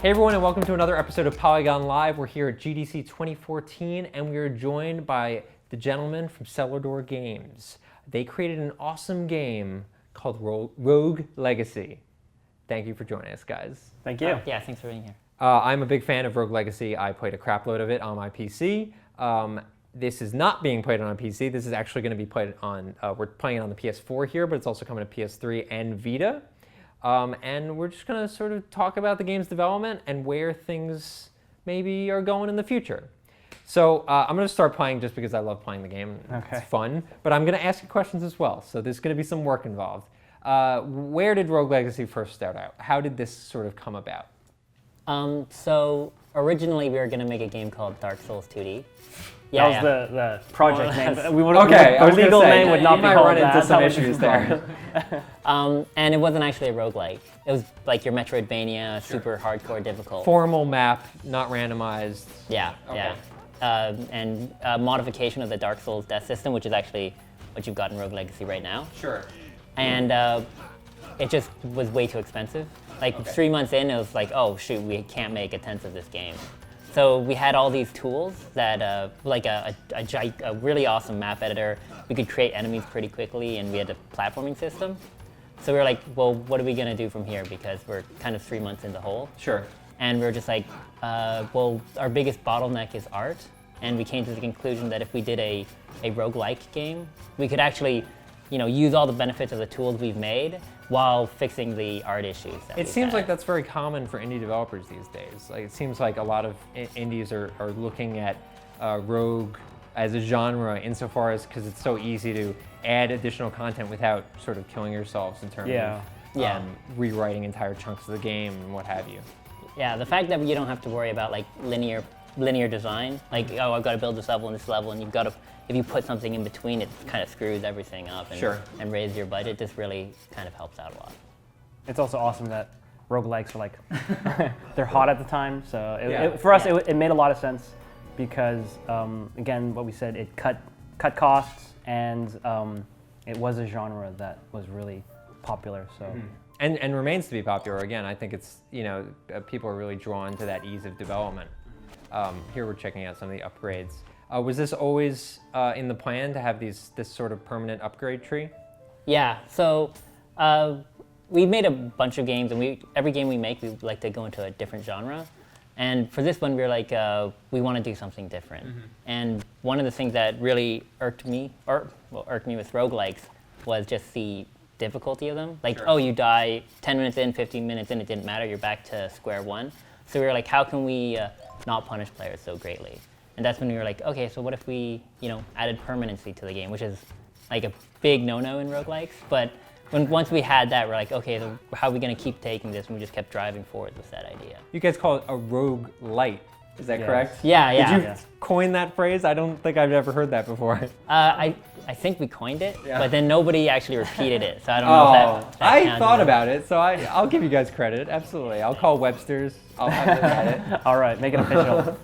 Hey everyone, and welcome to another episode of Polygon Live. We're here at GDC 2014, and we are joined by the gentlemen from Cellar Games. They created an awesome game called Rogue Legacy. Thank you for joining us, guys. Thank you. Yeah, thanks for being here. I'm a big fan of Rogue Legacy. I played a crap load of it on my PC. This is not being played on a PC. This is actually going to be played on, we're playing it on the PS4 here, but it's also coming to PS3 and Vita. And we're just going to sort of talk about the game's development and where things maybe are going in the future. So I'm going to start playing just because I love playing the game. Okay. It's fun, but I'm going to ask you questions as well. So there's going to be some work involved. Where did Rogue Legacy first start out? How did this sort of come about? So originally we were going to make a game called Dark Souls 2D. That was the project name. The legal name would not be might called run into that. some issues there. And it wasn't actually a roguelike. It was like your Metroidvania, super hardcore difficult. Formal map, not randomized. Yeah, Okay. yeah. And modification of the Dark Souls death system, which is actually what you've got in Rogue Legacy right now. Sure. And it just was way too expensive. Like 3 months in, it was like, oh shoot, we can't make a tenth of this game. So we had all these tools that, like a really awesome map editor. We could create enemies pretty quickly, and we had a platforming system. So we were like, well, what are we gonna do from here? Because we're kind of 3 months in the hole. Sure. And we were just like, well, our biggest bottleneck is art. And we came to the conclusion that if we did a roguelike game, we could actually, use all the benefits of the tools we've made while fixing the art issues. It seems like that's very common for indie developers these days. Like, it seems like a lot of indies are looking at Rogue as a genre insofar as because it's so easy to add additional content without sort of killing yourselves in terms of rewriting entire chunks of the game and what have you. Yeah, the fact that you don't have to worry about like linear design, like, oh, I've got to build this level and this level, and you've got to, if you put something in between, it kind of screws everything up and raises your budget. This really kind of helps out a lot. It's also awesome that roguelikes are like, they're hot at the time. So for us, it made a lot of sense because, again, what we said, it cut costs, and it was a genre that was really popular. So. Mm-hmm. And remains to be popular. Again, I think it's, people are really drawn to that ease of development. Here we're checking out some of the upgrades. Was this always in the plan to have this sort of permanent upgrade tree? Yeah, so we've made a bunch of games, and every game we make, we like to go into a different genre. And for this one, we were like, we want to do something different. Mm-hmm. And one of the things that really irked me with roguelikes was just the difficulty of them. Like, oh, you die 10 minutes in, 15 minutes in, it didn't matter, you're back to square one. So we were like, how can we not punish players so greatly? And that's when we were like, okay, so what if we, added permanency to the game, which is like a big no-no in roguelikes. But once we had that, we're like, okay, how are we going to keep taking this? And we just kept driving forward with that idea. You guys call it a rogue light, is that correct? Yeah, yeah. Did you coin that phrase? I don't think I've ever heard that before. I think we coined it, but then nobody actually repeated it, so I don't know if that I thought about it, so I'll give you guys credit, absolutely. I'll call Webster's, I'll have them at it. All right, make it official.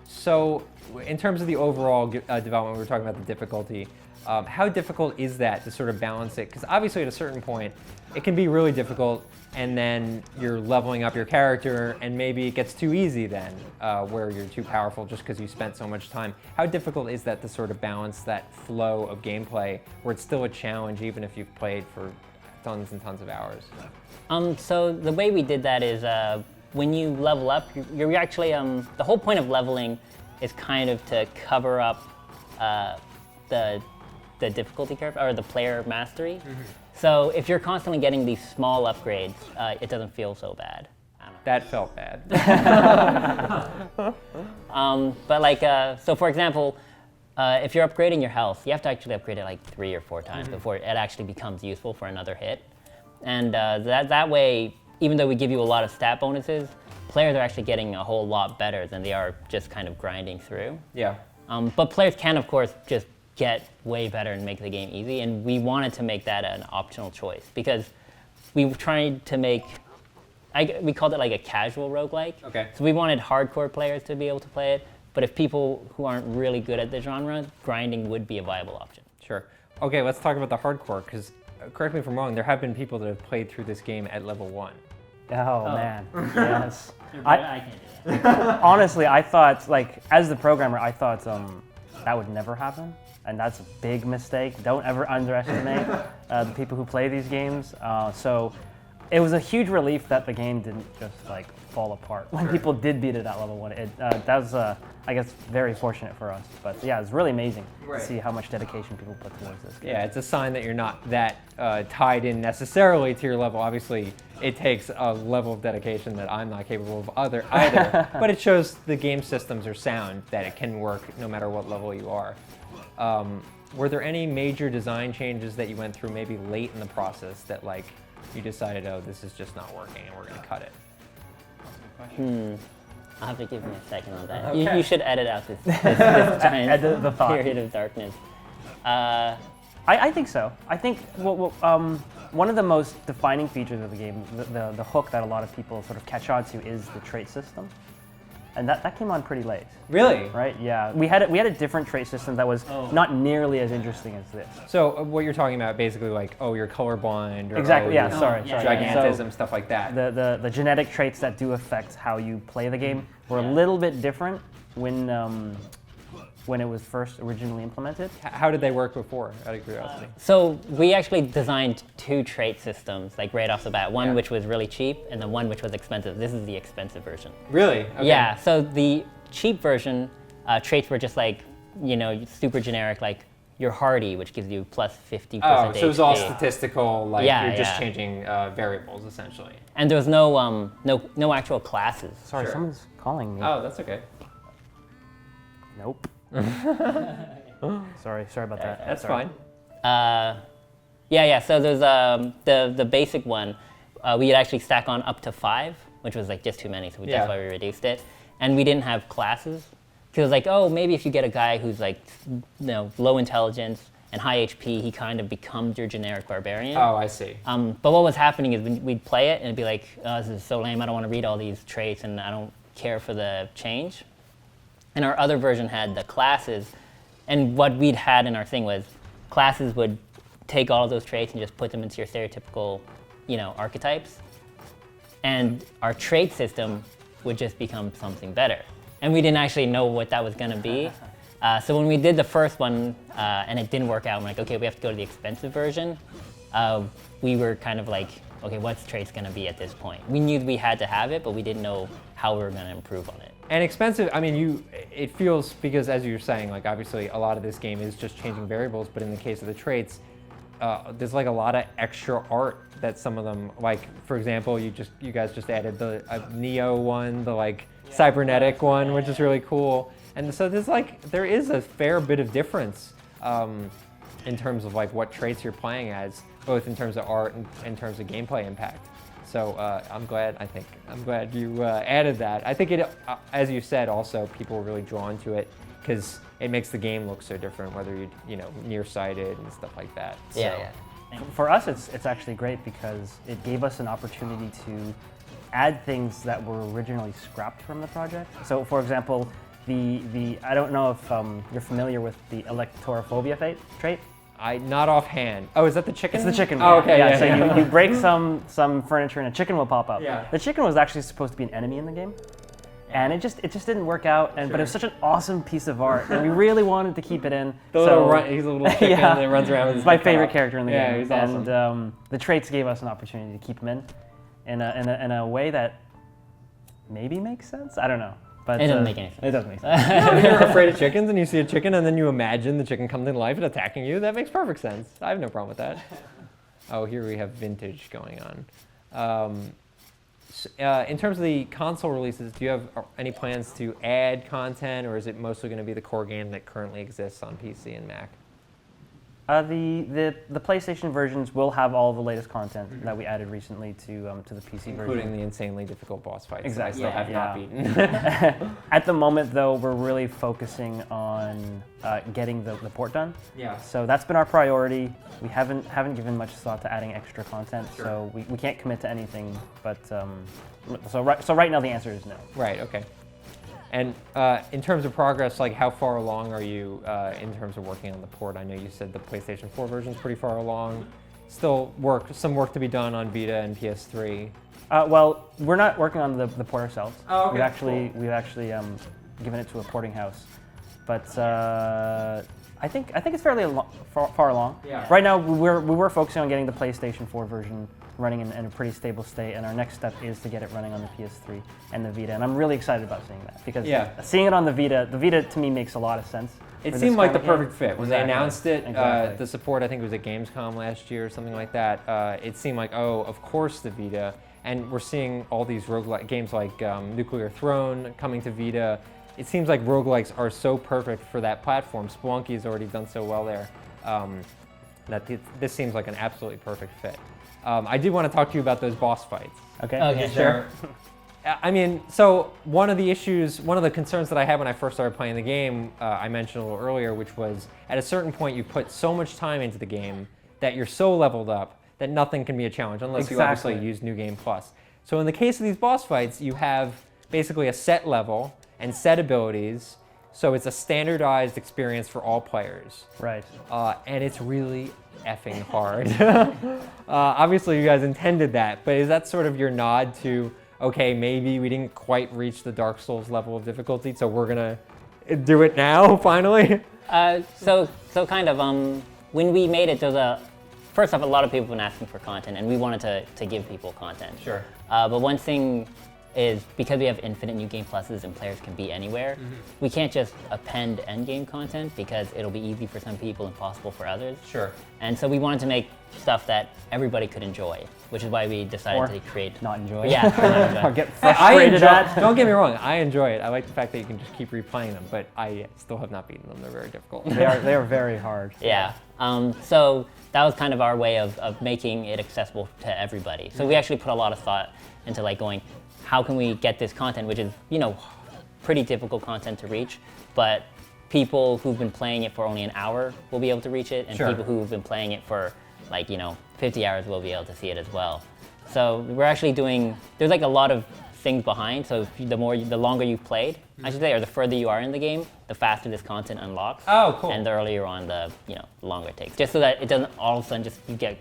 So in terms of the overall development, we were talking about the difficulty. How difficult is that to sort of balance it? Because obviously at a certain point, it can be really difficult, and then you're leveling up your character, and maybe it gets too easy then, where you're too powerful just because you spent so much time. How difficult is that to sort of balance that flow of gameplay, where it's still a challenge even if you've played for tons and tons of hours? So the way we did that is when you level up, you're actually, the whole point of leveling is kind of to cover up the difficulty curve, or the player mastery. Mm-hmm. So if you're constantly getting these small upgrades, it doesn't feel so bad. That felt bad. But like, so for example, if you're upgrading your health, you have to actually upgrade it like 3 or 4 times before it actually becomes useful for another hit. And that way, even though we give you a lot of stat bonuses, players are actually getting a whole lot better than they are just kind of grinding through. Yeah. But players can, of course, just get way better and make the game easy, and we wanted to make that an optional choice because we tried to make, we called it like a casual roguelike. Okay. So we wanted hardcore players to be able to play it, but if people who aren't really good at the genre, grinding would be a viable option. Sure. Okay, let's talk about the hardcore, because correct me if I'm wrong, there have been people that have played through this game at level 1. Oh, man, yes. I can't do that. Honestly, I thought, like, as the programmer, I thought that would never happen, and that's a big mistake. Don't ever underestimate the people who play these games. So it was a huge relief that the game didn't just like fall apart when people did beat it at level 1. That was, I guess, very fortunate for us. But yeah, it's really amazing to see how much dedication people put towards this game. Yeah, it's a sign that you're not that tied in necessarily to your level. Obviously, it takes a level of dedication that I'm not capable of either. But it shows the game systems are sound, that it can work no matter what level you are. Were there any major design changes that you went through maybe late in the process that like you decided, oh, this is just not working and we're going to cut it? I'll have to give me a second on that. Okay. You should edit out this giant the thought. period of darkness. I think so. I think one of the most defining features of the game, the hook that a lot of people sort of catch on to, is the trait system. And that came on pretty late. Really? Right? Yeah. We had a different trait system that was not nearly as interesting as this. So what you're talking about, basically like, oh, you're colorblind, or Exactly. oh, Yeah. you're Sorry. gigantism, stuff like that. The genetic traits that do affect how you play the game were a little bit different when it was first originally implemented. How did they work before, out of curiosity? So we actually designed 2 trait systems, like right off the bat. One which was really cheap, and then one which was expensive. This is the expensive version. Really? Okay. Yeah. So the cheap version, traits were just like, super generic, like you're hardy, which gives you plus 50% Oh, so it was all HP. statistical, like Yeah, you're just yeah. changing variables, essentially. And there was no actual classes. Sorry, Sure. someone's calling me. Oh, that's okay. Nope. Sorry about that. That's Sorry. fine. So there's the basic one. We could actually stack on up to 5, which was like just too many, so that's why we reduced it. And we didn't have classes. Because it was like, oh, maybe if you get a guy who's like, low intelligence and high HP, he kind of becomes your generic barbarian. Oh, I see. But what was happening is we'd play it and it'd be like, oh, this is so lame, I don't want to read all these traits and I don't care for the change. And our other version had the classes, and what we'd had in our thing was classes would take all of those traits and just put them into your stereotypical, archetypes. And our trait system would just become something better. And we didn't actually know what that was going to be. So when we did the first one and it didn't work out, we're like, okay, we have to go to the expensive version. We were kind of like, okay, what's traits going to be at this point? We knew we had to have it, but we didn't know how we were going to improve on it. And expensive, I mean, it feels, because as you're saying, like obviously a lot of this game is just changing variables, but in the case of the traits, there's like a lot of extra art that some of them, like for example, you guys just added the Neo one, the like cybernetic one, which is really cool. And so there is a fair bit of difference in terms of like what traits you're playing as, both in terms of art and in terms of gameplay impact. So I'm glad you added that. I think it, as you said, also people were really drawn to it because it makes the game look so different, whether you're nearsighted and stuff like that. Yeah. For us, it's actually great because it gave us an opportunity to add things that were originally scrapped from the project. So, for example, I don't know if you're familiar with the electorophobia trait. Not offhand. Oh, is that the chicken? It's the chicken. Oh, okay. Yeah. So you break some furniture and a chicken will pop up. Yeah. The chicken was actually supposed to be an enemy in the game, and it just didn't work out. But it was such an awesome piece of art, and we really wanted to keep it in. He's a little chicken that runs around with his It's my head cut favorite off. character in the game. Yeah, he's awesome. And the traits gave us an opportunity to keep him in a way that maybe makes sense. I don't know. But It doesn't make any sense. It doesn't make sense. When you're afraid of chickens and you see a chicken and then you imagine the chicken comes to life and attacking you, that makes perfect sense. I have no problem with that. Oh, here we have vintage going on. In terms of the console releases, do you have any plans to add content, or is it mostly going to be the core game that currently exists on PC and Mac? The PlayStation versions will have all the latest content that we added recently to the PC version. Including the insanely difficult boss fights Exactly. that I still have Yeah. not beaten. At the moment, though, we're really focusing on getting the port done. Yeah. So that's been our priority. We haven't given much thought to adding extra content, so we can't commit to anything. But so right now the answer is no. Right, okay. And in terms of progress, like how far along are you in terms of working on the port? I know you said the PlayStation 4 version is pretty far along. Still some work to be done on Vita and PS3. Well, we're not working on the port ourselves. Oh, okay, We've actually given it to a porting house, but I think it's fairly far along. Yeah. Right now, we were focusing on getting the PlayStation 4 version running in a pretty stable state, and our next step is to get it running on the PS3 and the Vita. And I'm really excited about seeing that because seeing it on the Vita to me makes a lot of sense. It seemed like the perfect fit. When they Exactly. announced it, Exactly. the support, I think it was at Gamescom last year or something like that, it seemed like, oh, of course the Vita. And we're seeing all these roguelike games like Nuclear Throne coming to Vita. It seems like roguelikes are so perfect for that platform. Spelunky has already done so well there that this seems like an absolutely perfect fit. I did want to talk to you about those boss fights. Okay, Sure. I mean, so one of the concerns that I had when I first started playing the game, I mentioned a little earlier, which was at a certain point you put so much time into the game that you're so leveled up that nothing can be a challenge unless you obviously use New Game Plus. So in the case of these boss fights, you have basically a set level and set abilities, so it's a standardized experience for all players. Right. And it's really effing hard. Obviously you guys intended that, but is that sort of your nod to, okay, maybe we didn't quite reach the Dark Souls level of difficulty, so we're gonna do it now, finally? So kind of, when we made it, first off, a lot of people have been asking for content, and we wanted to give people content. Sure. But one thing is, because we have infinite New Game Pluses and players can be anywhere, we can't just append endgame content because it'll be easy for some people, impossible for others. Sure. And so we wanted to make stuff that everybody could enjoy, which is why we decided to create. Not enjoy. Yeah. not enjoy. Or get frustrated at. Don't get me wrong, I enjoy it. I like the fact that you can just keep replaying them, but I still have not beaten them. They're very difficult. They are very hard. Yeah. So that was kind of our way of making it accessible to everybody. So we actually put a lot of thought into like going, how can we get this content, which is, pretty difficult content to reach, but people who've been playing it for only an hour will be able to reach it, and people who've been playing it for 50 hours will be able to see it as well. So we're actually there's like a lot of things behind, so the longer you've played, I should say, or the further you are in the game, the faster this content unlocks. Oh, cool. And the earlier on, the longer it takes. Just so that it doesn't all of a sudden you get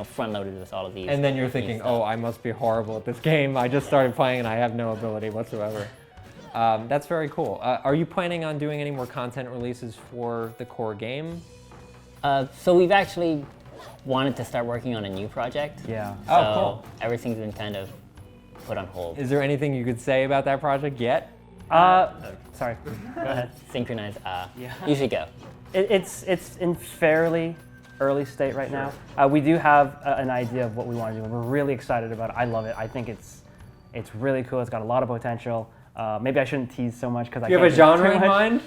front loaded with all of these. And then you're thinking, oh, I must be horrible at this game. I just started playing and I have no ability whatsoever. That's very cool. Are you planning on doing any more content releases for the core game? So we've actually wanted to start working on a new project. Yeah. So Oh, cool. Everything's been kind of put on hold. Is there anything you could say about that project yet? Sorry. Go ahead. Synchronize. You should go. It's in fairly early state right now. We do have an idea of what we want to do, and we're really excited about it. I love it. I think it's really cool. It's got a lot of potential. Maybe I shouldn't tease so much because I Do you can't have a genre too in much. mind?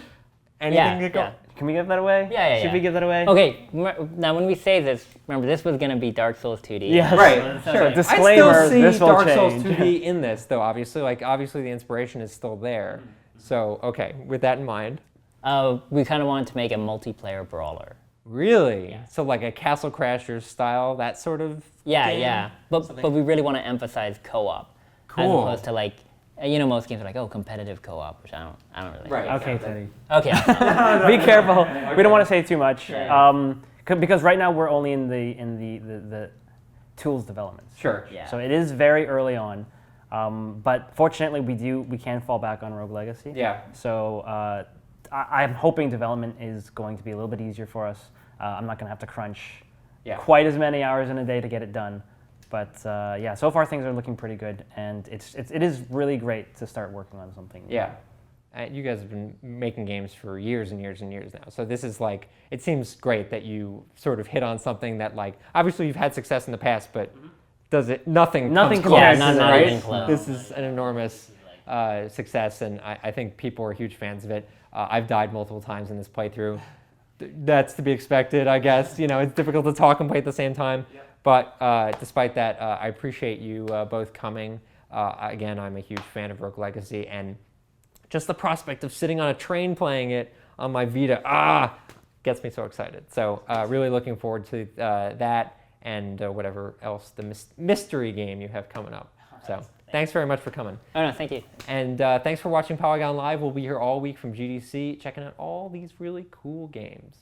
Anything to go? Yeah. Can we give that away? Yeah. Should we give that away? Okay, now when we say this, remember this was going to be Dark Souls 2D. Yes. Right, So sure. disclaimer, I still see this will Dark Souls change. 2D in this, though, obviously. Obviously the inspiration is still there. So, okay, with that in mind. We kind of wanted to make a multiplayer brawler. Really? Yeah. So like a Castle Crashers style, that sort of game? Yeah. But we really want to emphasize co-op. Cool. As opposed to most games are like, competitive co-op, which I don't really Right. like. Okay, Teddy. Okay. Be careful. We don't want to say too much. Because right now we're only in the tools development. Sure. Yeah. So it is very early on. But fortunately, we can fall back on Rogue Legacy. Yeah. So I'm hoping development is going to be a little bit easier for us. I'm not going to have to crunch quite as many hours in a day to get it done. But so far things are looking pretty good, and it is really great to start working on something new. Yeah. You guys have been making games for years and years and years now. So this is it seems great that you sort of hit on something that obviously you've had success in the past, but nothing comes compares close, to not right? even close. This is an enormous success, and I think people are huge fans of it. I've died multiple times in this playthrough. That's to be expected, I guess. It's difficult to talk and play at the same time. Yep. But despite that, I appreciate you both coming. Again, I'm a huge fan of Rogue Legacy, and just the prospect of sitting on a train playing it on my Vita, gets me so excited. So really looking forward to that and whatever else the mystery game you have coming up. So thanks very much for coming. Oh, no, thank you. And thanks for watching Polygon Live. We'll be here all week from GDC, checking out all these really cool games.